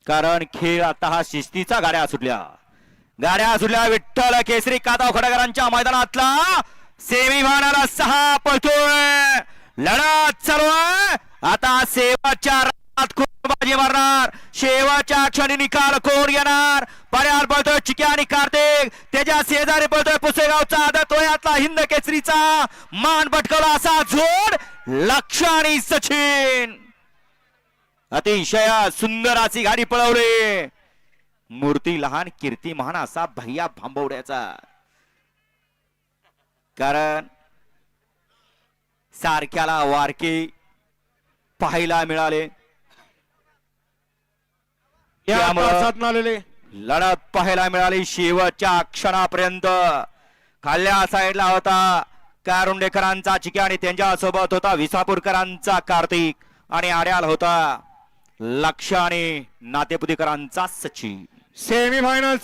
कारण खेळ आता हा शिस्तीचा गाड्या सुटल्या विठ्ठल केसरी कादाव खडकरांच्या मैदानातला सेमी फायनल 6 पळतोय लढत चालू आहे आता शेवटच्या रात कोण बाजी मारणार शेवटच्या क्षणी निकाल कोण घेणार पर्याल पळतोय चिक्या आणि कार्तिक त्याच्या शेजारी पळतोय पुसेगावचा आदत वयातला हिंद केसरीचा मान पटकवला असा जोड लक्ष आणि सचिन अतिशय सुंदर अशी गाडी पळवली मूर्ती लहान कीर्ती महान असा भैया भांबवड्याचा कारण सारख्याला वारके पाहायला मिळाले आलेले लढत पाहायला मिळाली शेवटच्या क्षणापर्यंत खाल्ल्या साईडला होता कारुंडेकरांचा चिक्या आणि त्यांच्या सोबत होता विसापूरकरांचा कार्तिक आणि आड्याल होता लक्ष आणि नातेपुतीकरांचा सचिन सेमी फायनल